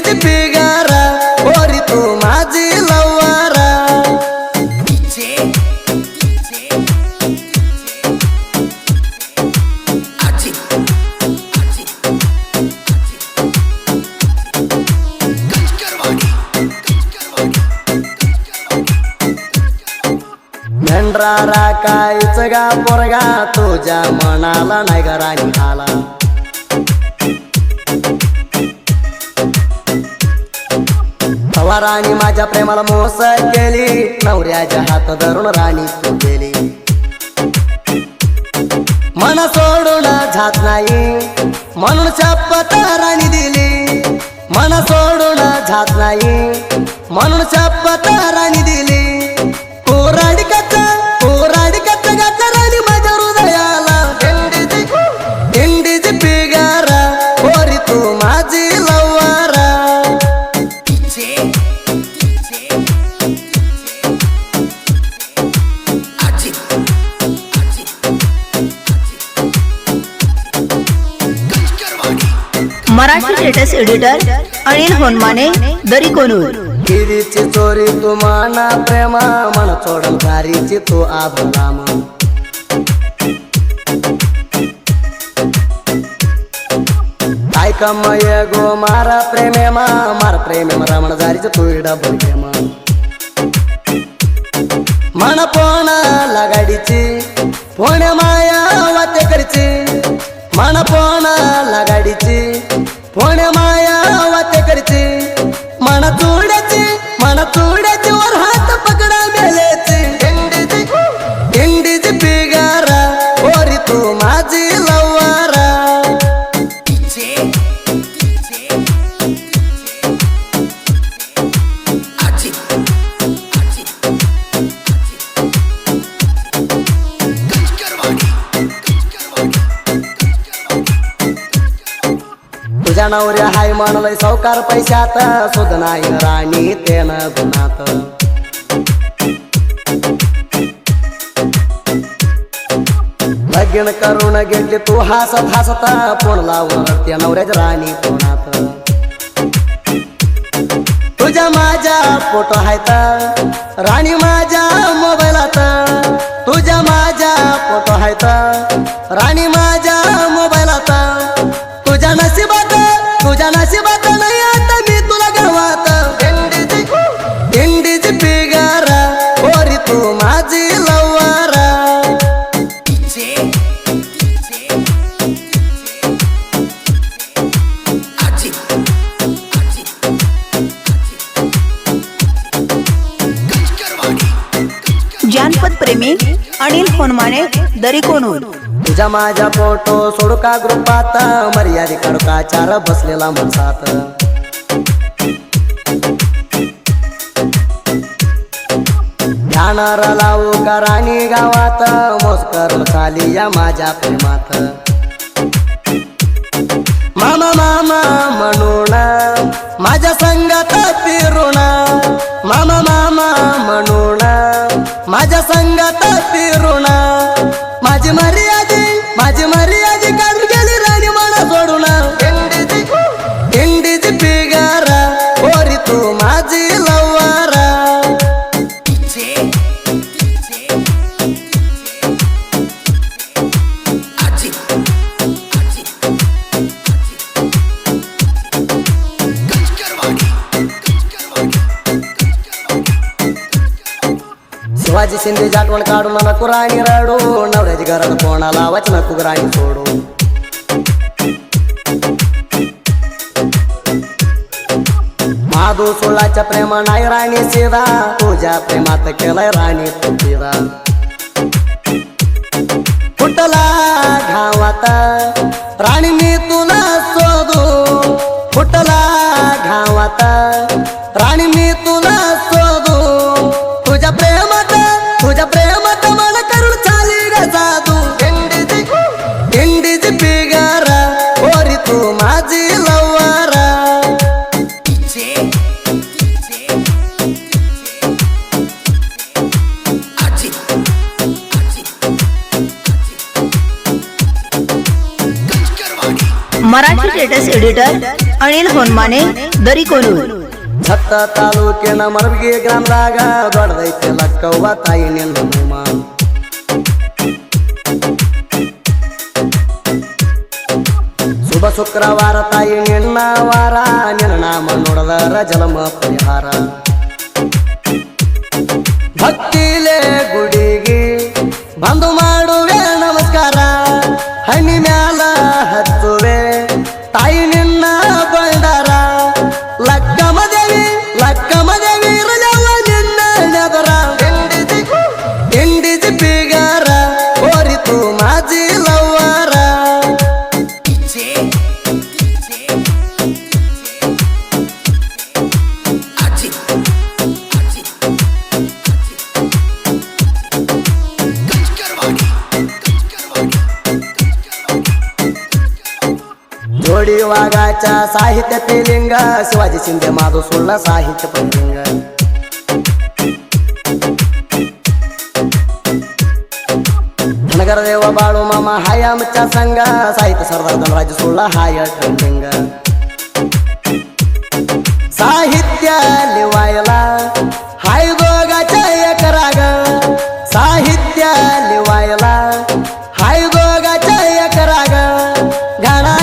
Indies पिगारा पोरी तू माझी लवारा मेंढरा राखायच गा पोरगा तुझ्या मनाला नाही ग राणी आला तवा राणी माझ्या प्रेमाला मोस केली नवऱ्याच्या हात धरून राणी तू गेली मन सोडून जात नाही म्हणून शपथ राणी दिली मन सोडून जात नाही म्हणून शपथ राणी दिली कोराडिकच गात राणी माझ्या हृदयाला इंडीज पिगारा पोरी तू माझी लवारा मराठी लेटेस्ट एडिटर अनिल होनमाने दरी कोणूर गिरीची चोरी तू माना प्रेमा मन सोडून घारीची तू आभराम काय कमय गो मारा प्रेमेमा मार प्रेमेम रमण झारीच तू डबल प्रेमा मन पोण लगाडीची पोण्या माया वाते करची मन पोण लगाडीची पोण्या माया वाते करची मन चुड्याची वर हात पकडा मेलेची इंडीज पिगारा पोरी तू माझी लवारा तुझ्या नवऱ्या हाय म्हणलंय सावकार पैशात सुध नाही राणी तेन गुणात लगीन करून घेतली तू हसत हसत फोन लावून त्या नवऱ्याच्या राणी कोणात तुझ्या माझ्या फोटो आहेत राणी माझ्या मोबाईलात तुझ्या माझ्या फोटो आहेत राणी माझ्या मोबाईलात तुझ्या नशिबात नाही आता मी तुला गावात इंडीज पिगारा पोरी तू माझी लवारा जानपद प्रेमी अनिल होनमाने दरी कोणूर तुझ्या माझ्या फोटो सोडू का ग्रुपात मर्यादे काढू का चार बसलेला मनसात ध्यानारा लावू का राणी गावात मोजकर खाली या माझ्या प्रेमात मामा मामा म्हणून माझ्या संगात फिरून मामा मामा म्हणून माझ्या संगात फिरून माझी मर्यादी काढून गेली राणी मला सोडून इंडीज पिगारा पोरी तू माझी लवारा शिवाजी शिंदे जाटवण काढून मला कुराणी रडू नवऱ्याची घरात कोणाला वाचन कुराणी सोडू माधू सोळाच्या प्रेम नाही राणी सीधा तुझ्या प्रेमात केलाय राणी तू फिरा फुटला घावात राणी मी तुला शोधू फुटला घावात राणी मी तुला शोधू तुझ्या प्रेमात मन करून चाली ग जादू इंडीज पिगारा पोरी तू माझी लवारा मराठी लेटेस्ट एडिटर अनिल होनमाने दरी कोनूर. छತ್ತ ತಾಲೂಕಿನ ಮರಬಗಿ ಗ್ರಾಮದಾಗ ದೊಡ್ಡದೈತೆ ಲಕ್ಕವ್ವ ತಾಯಿ ನಿನ್ನ ಹನುಮ. ಶುಭ ಶುಕ್ರವಾರ ತಾಯಿ ನಿನ್ನ ವಾರ ನಿನ್ನ ನಾಮ ನೋಡದರ ಜಲಮ ಪರಿಹಾರ. ಭಕ್ತಿಲೇ ಗುಡಿಗೆ ಬಂದು ಮಾಡುವೆ ನಮಸ್ಕಾರ, ಹಣ್ಣಿ ಮ್ಯಾಲ ಹಚ್ಚುವೆ ತಾಯಿ ನಿನ್ನ ಬಂಡಾರ. ಲಕ್ಕಮ್ಮ ದೇವಿ ರಜವ ನಿನ್ನ ನೆದರ, ಇಂಡಿಜಿ ಬಿಗಾರ ಕೋರಿತು ಮಾಜಿ ಲವ್ವಾರ. जोडी वाघाच्या साहित्य तेलिंग, शिवाजी शिंदे माधव सुಳ್ಳ साहित्य पंडिंग. धनगर देव बाळू मामा हाय आमच्या संघ, साहित्य सरदार धनराज सुಳ್ಳ हाय ट्रेंडिंग. साहित्य लिवायला हाय दोघाच्या एक राग, साहित्य लिवायला हाय दोघाच्या एक राग. गाणं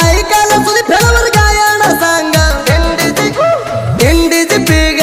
ऐकायला सुधी फेवर गायन सांग, इंडिज पिग